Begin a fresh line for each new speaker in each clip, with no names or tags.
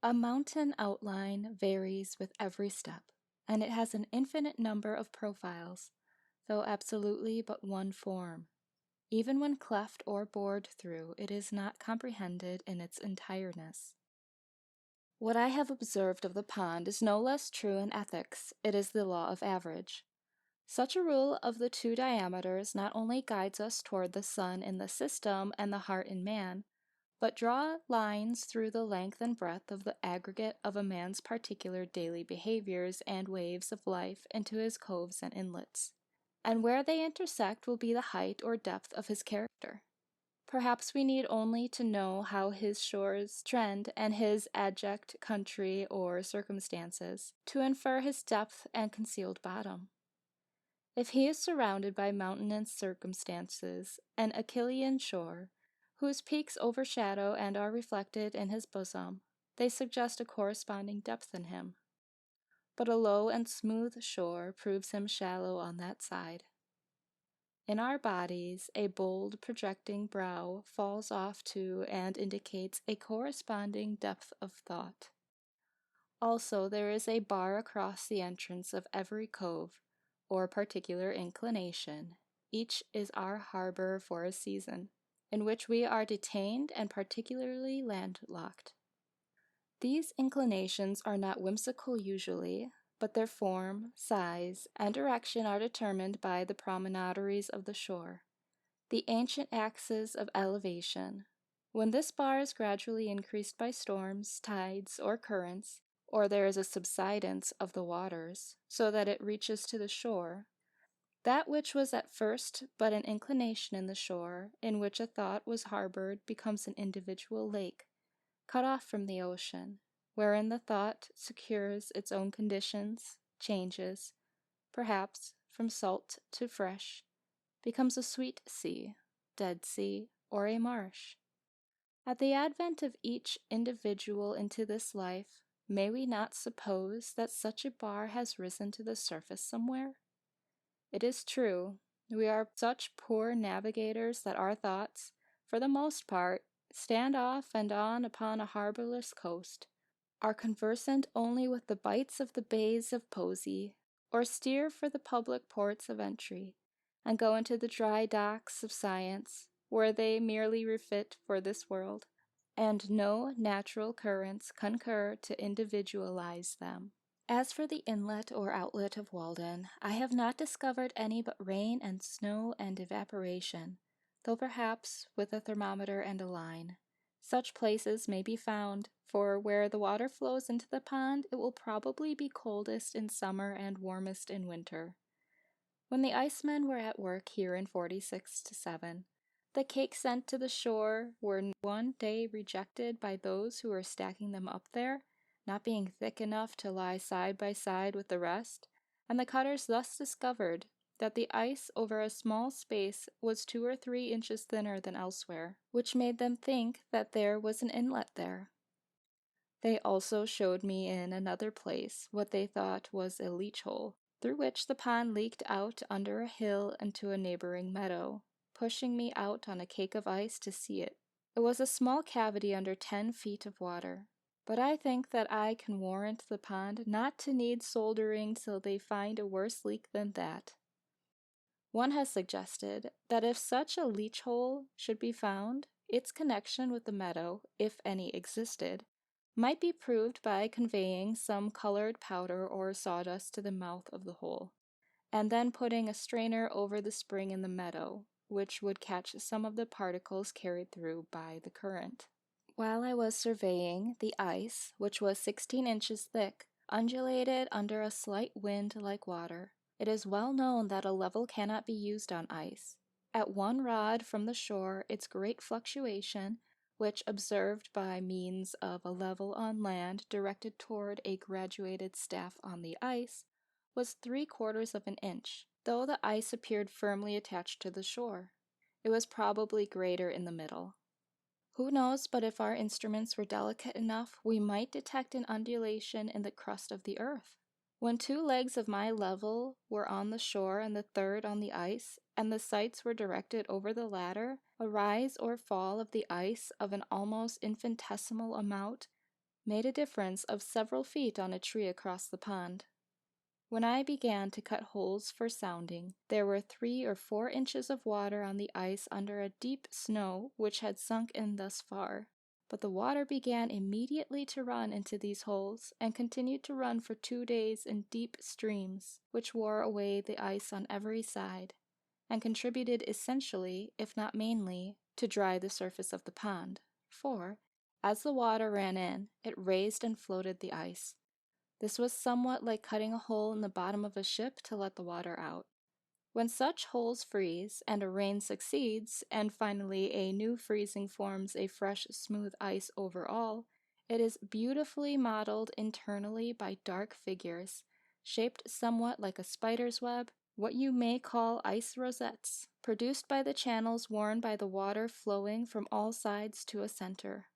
A mountain outline varies with every step, and it has an infinite number of profiles, though absolutely but one form. Even when cleft or bored through, it is not comprehended in its entireness. What I have observed of the pond is no less true in ethics. It is the law of average. Such a rule of the two diameters not only guides us toward the sun in the system and the heart in man, but draw lines through the length and breadth of the aggregate of a man's particular daily behaviors and waves of life into his coves and inlets. And where they intersect will be the height or depth of his character. Perhaps we need only to know how his shores trend and his adject country or circumstances to infer his depth and concealed bottom. If he is surrounded by mountainous circumstances, an Achillean shore, whose peaks overshadow and are reflected in his bosom, they suggest a corresponding depth in him. But a low and smooth shore proves him shallow on that side. In our bodies, a bold, projecting brow falls off to and indicates a corresponding depth of thought. Also, there is a bar across the entrance of every cove, or particular inclination. Each is our harbor for a season, in which we are detained and particularly landlocked. These inclinations are not whimsical usually, but their form, size, and direction are determined by the promontories of the shore, the ancient axes of elevation. When this bar is gradually increased by storms, tides, or currents, or there is a subsidence of the waters, so that it reaches to the shore, that which was at first but an inclination in the shore, in which a thought was harbored, becomes an individual lake, cut off from the ocean, wherein the thought secures its own conditions, changes, perhaps, from salt to fresh, becomes a sweet sea, dead sea, or a marsh. At the advent of each individual into this life, may we not suppose that such a bar has risen to the surface somewhere? It is true, we are such poor navigators that our thoughts, for the most part, stand off and on upon a harborless coast, are conversant only with the bights of the bays of poesy, or steer for the public ports of entry, and go into the dry docks of science, where they merely refit for this world, and no natural currents concur to individualize them. As for the inlet or outlet of Walden, I have not discovered any but rain and snow and evaporation, though perhaps with a thermometer and a line. Such places may be found, for where the water flows into the pond, it will probably be coldest in summer and warmest in winter. When the icemen were at work here in 46-7, the cakes sent to the shore were one day rejected by those who were stacking them up there, not being thick enough to lie side by side with the rest, and the cutters thus discovered that the ice over a small space was 2 or 3 inches thinner than elsewhere, which made them think that there was an inlet there. They also showed me in another place what they thought was a leach hole, through which the pond leaked out under a hill into a neighboring meadow, pushing me out on a cake of ice to see it. It was a small cavity under 10 feet of water, but I think that I can warrant the pond not to need soldering till they find a worse leak than that. One has suggested that if such a leach hole should be found, its connection with the meadow, if any existed, might be proved by conveying some colored powder or sawdust to the mouth of the hole, and then putting a strainer over the spring in the meadow, which would catch some of the particles carried through by the current. While I was surveying, the ice, which was 16 inches thick, undulated under a slight wind like water. It is well known that a level cannot be used on ice. At 1 rod from the shore, its great fluctuation, which observed by means of a level on land directed toward a graduated staff on the ice, was 3/4 of an inch, though the ice appeared firmly attached to the shore. It was probably greater in the middle. Who knows but if our instruments were delicate enough, we might detect an undulation in the crust of the earth? When 2 legs of my level were on the shore and the third on the ice, and the sights were directed over the latter, a rise or fall of the ice of an almost infinitesimal amount made a difference of several feet on a tree across the pond. When I began to cut holes for sounding, there were 3 or 4 inches of water on the ice under a deep snow which had sunk in thus far. But the water began immediately to run into these holes, and continued to run for 2 days in deep streams, which wore away the ice on every side, and contributed essentially, if not mainly, to dry the surface of the pond. For, as the water ran in, it raised and floated the ice. This was somewhat like cutting a hole in the bottom of a ship to let the water out. When such holes freeze, and a rain succeeds, and finally a new freezing forms a fresh, smooth ice over all, it is beautifully modeled internally by dark figures, shaped somewhat like a spider's web, what you may call ice rosettes, produced by the channels worn by the water flowing from all sides to a center.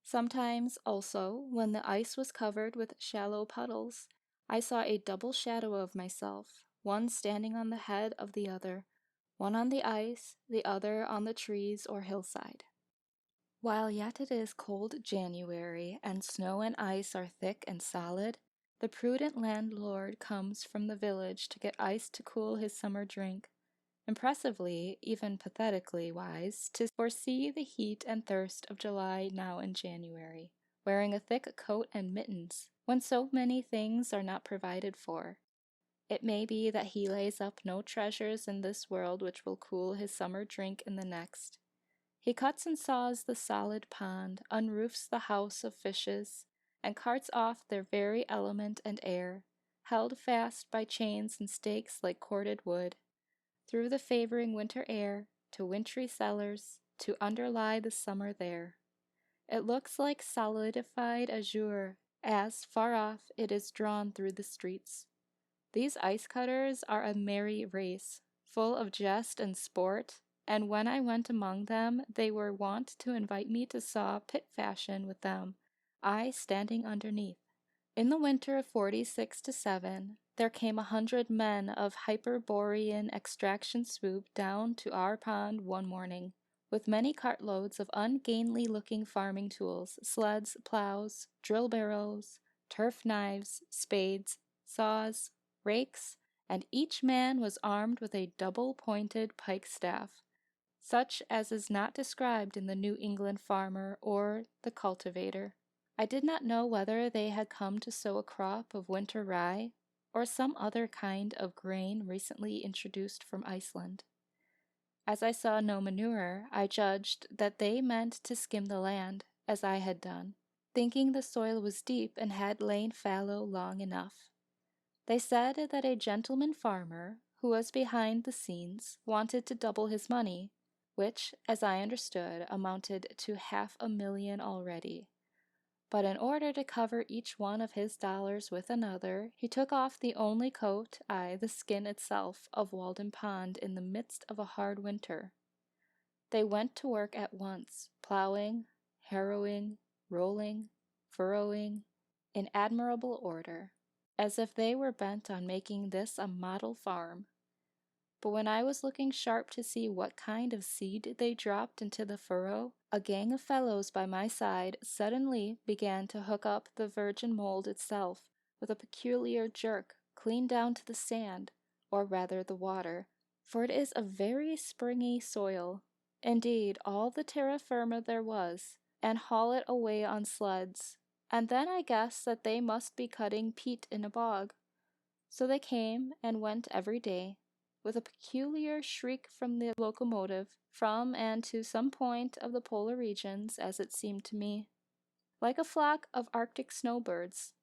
Sometimes, also, when the ice was covered with shallow puddles, I saw a double shadow of myself, one standing on the head of the other, one on the ice, the other on the trees or hillside. While yet it is cold January, and snow and ice are thick and solid, the prudent landlord comes from the village to get ice to cool his summer drink, impressively, even pathetically wise, to foresee the heat and thirst of July now in January, wearing a thick coat and mittens, when so many things are not provided for. It may be that he lays up no treasures in this world which will cool his summer drink in the next. He cuts and saws the solid pond, unroofs the house of fishes, and carts off their very element and air, held fast by chains and stakes like corded wood, through the favoring winter air, to wintry cellars, to underlie the summer there. It looks like solidified azure, as, far off, it is drawn through the streets. These ice cutters are a merry race, full of jest and sport, and when I went among them, they were wont to invite me to saw pit fashion with them, I standing underneath. In the winter of 46-7, there came 100 men of Hyperborean extraction swoop down to our pond one morning, with many cartloads of ungainly-looking farming tools, sleds, plows, drill barrows, turf knives, spades, saws, rakes, and each man was armed with a double-pointed pike staff, such as is not described in the New England Farmer or the Cultivator. I did not know whether they had come to sow a crop of winter rye, or some other kind of grain recently introduced from Iceland. As I saw no manure, I judged that they meant to skim the land, as I had done, thinking the soil was deep and had lain fallow long enough. They said that a gentleman farmer, who was behind the scenes, wanted to double his money, which, as I understood, amounted to 500,000 already. But in order to cover each one of his dollars with another, he took off the only coat, the skin itself, of Walden Pond in the midst of a hard winter. They went to work at once, plowing, harrowing, rolling, furrowing, in admirable order, as if they were bent on making this a model farm. But when I was looking sharp to see what kind of seed they dropped into the furrow, a gang of fellows by my side suddenly began to hook up the virgin mold itself with a peculiar jerk clean down to the sand, or rather the water, for it is a very springy soil, indeed all the terra firma there was, and haul it away on sleds, and then I guessed that they must be cutting peat in a bog. So they came and went every day, with a peculiar shriek from the locomotive, from and to some point of the polar regions, as it seemed to me, like a flock of Arctic snowbirds.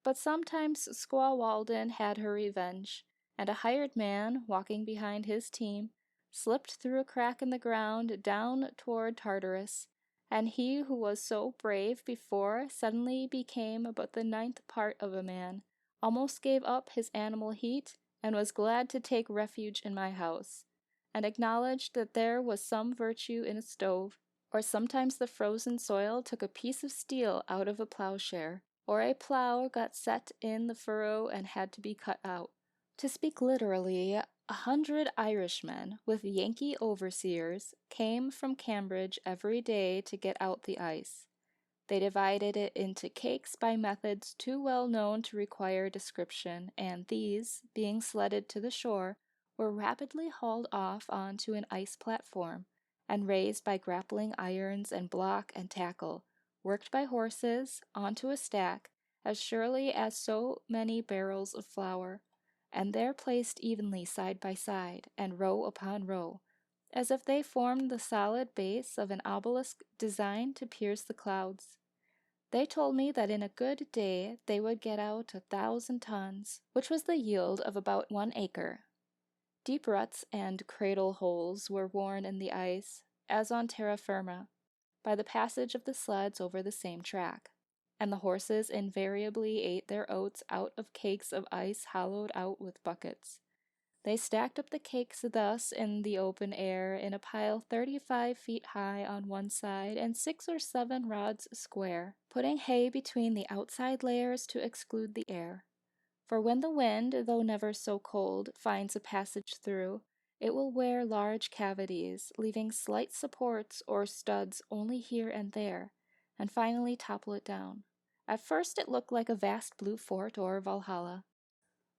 But sometimes Squaw Walden had her revenge, and a hired man, walking behind his team, slipped through a crack in the ground down toward Tartarus, and he who was so brave before suddenly became but the 9th part of a man, almost gave up his animal heat, and was glad to take refuge in my house, and acknowledged that there was some virtue in a stove, or sometimes the frozen soil took a piece of steel out of a plowshare, or a plow got set in the furrow and had to be cut out. To speak literally, 100 Irishmen, with Yankee overseers, came from Cambridge every day to get out the ice. They divided it into cakes by methods too well known to require description, and these, being sledded to the shore, were rapidly hauled off onto an ice platform, and raised by grappling irons and block and tackle, worked by horses, onto a stack, as surely as so many barrels of flour, and there placed evenly side by side, and row upon row, as if they formed the solid base of an obelisk designed to pierce the clouds. They told me that in a good day they would get out 1,000 tons, which was the yield of about 1 acre. Deep ruts and cradle holes were worn in the ice, as on terra firma, by the passage of the sleds over the same track, and the horses invariably ate their oats out of cakes of ice hollowed out with buckets. They stacked up the cakes thus in the open air in a pile 35 feet high on one side and 6 or 7 rods square, putting hay between the outside layers to exclude the air. For when the wind, though never so cold, finds a passage through, it will wear large cavities, leaving slight supports or studs only here and there, and finally topple it down. At first it looked like a vast blue fort or Valhalla.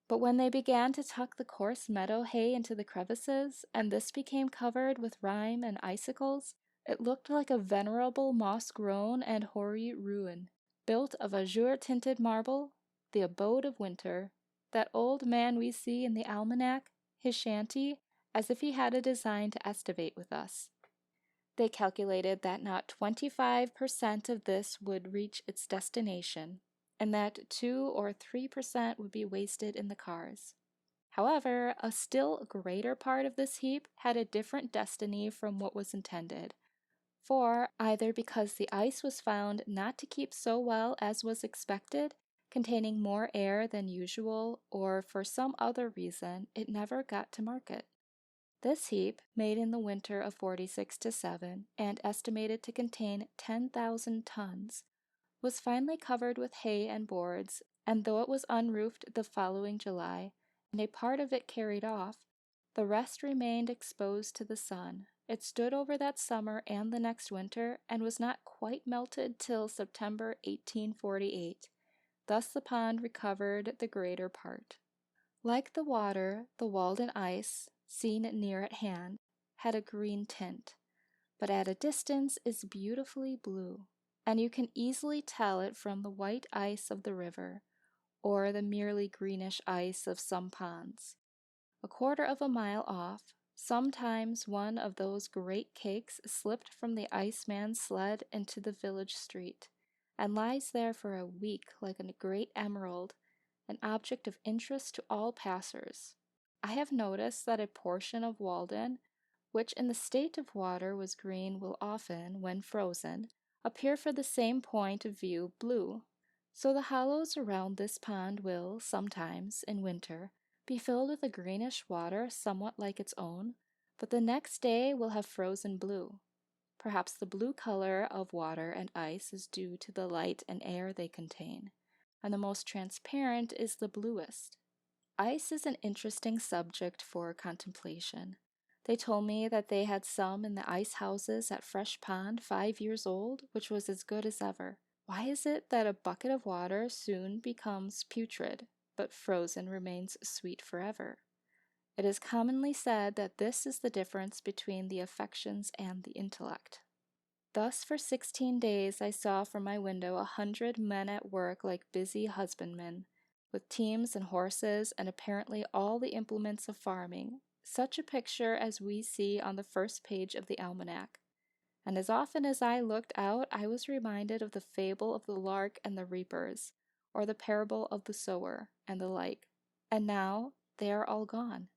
But when they began to tuck the coarse meadow hay into the crevices, and this became covered with rime and icicles, it looked like a venerable moss-grown and hoary ruin, built of azure-tinted marble, the abode of winter. That old man we see in the almanac, his shanty, as if he had a design to estivate with us. They calculated that not 25% of this would reach its destination, and that 2 or 3% would be wasted in the cars. However, a still greater part of this heap had a different destiny from what was intended, for, either because the ice was found not to keep so well as was expected, containing more air than usual, or for some other reason, it never got to market. This heap, made in the winter of 46-7, and estimated to contain 10,000 tons, was finally covered with hay and boards, and though it was unroofed the following July, and a part of it carried off, the rest remained exposed to the sun. It stood over that summer and the next winter, and was not quite melted till September 1848. Thus the pond recovered the greater part. Like the water, the Walden ice, seen near at hand, had a green tint, but at a distance is beautifully blue, and you can easily tell it from the white ice of the river, or the merely greenish ice of some ponds. A quarter of a mile off, sometimes one of those great cakes slipped from the iceman's sled into the village street, and lies there for a week like a great emerald, an object of interest to all passers. I have noticed that a portion of Walden, which in the state of water was green, will often, when frozen, appear for the same point of view blue. So the hollows around this pond will, sometimes, in winter, be filled with a greenish water somewhat like its own, but the next day will have frozen blue. Perhaps the blue color of water and ice is due to the light and air they contain, and the most transparent is the bluest. Ice is an interesting subject for contemplation. They told me that they had some in the ice houses at Fresh Pond 5 years old, which was as good as ever. Why is it that a bucket of water soon becomes putrid, but frozen remains sweet forever? It is commonly said that this is the difference between the affections and the intellect. Thus for 16 days I saw from my window 100 men at work like busy husbandmen, with teams and horses and apparently all the implements of farming, such a picture as we see on the first page of the almanac. And as often as I looked out I was reminded of the fable of the lark and the reapers, or the parable of the sower, and the like. And now they are all gone.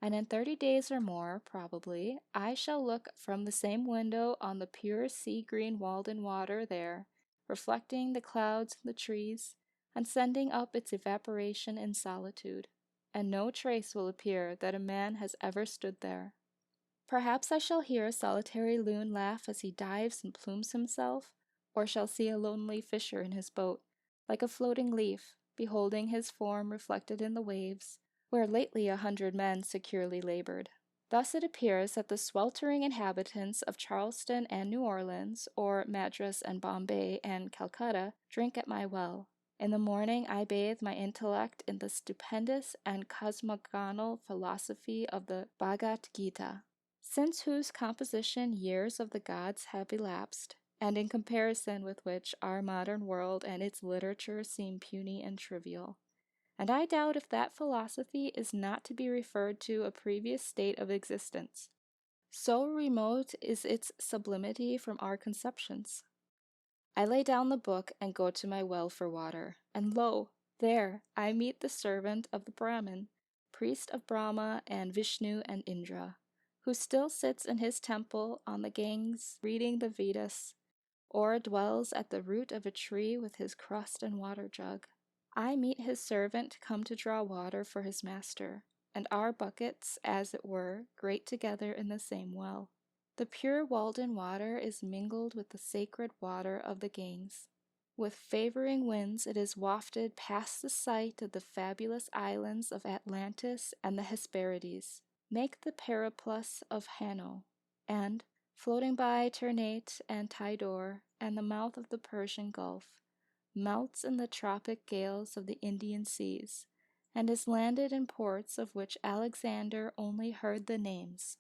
And in 30 days or more, probably, I shall look from the same window on the pure sea-green Walden water there, reflecting the clouds and the trees, and sending up its evaporation in solitude, and no trace will appear that a man has ever stood there. Perhaps I shall hear a solitary loon laugh as he dives and plumes himself, or shall see a lonely fisher in his boat, like a floating leaf, beholding his form reflected in the waves, where lately 100 men securely labored. Thus it appears that the sweltering inhabitants of Charleston and New Orleans, or Madras and Bombay and Calcutta, drink at my well. In the morning I bathe my intellect in the stupendous and cosmogonal philosophy of the Bhagavad Gita, since whose composition years of the gods have elapsed, and in comparison with which our modern world and its literature seem puny and trivial. And I doubt if that philosophy is not to be referred to a previous state of existence. So remote is its sublimity from our conceptions. I lay down the book and go to my well for water, and lo, there I meet the servant of the Brahmin, priest of Brahma and Vishnu and Indra, who still sits in his temple on the Ganges reading the Vedas, or dwells at the root of a tree with his crust and water jug. I meet his servant come to draw water for his master, and our buckets, as it were, grate together in the same well. The pure Walden water is mingled with the sacred water of the Ganges. With favoring winds it is wafted past the sight of the fabulous islands of Atlantis and the Hesperides, make the periplus of Hanno, and, floating by Ternate and Tidor and the mouth of the Persian Gulf, melts in the tropic gales of the Indian seas, and is landed in ports of which Alexander only heard the names.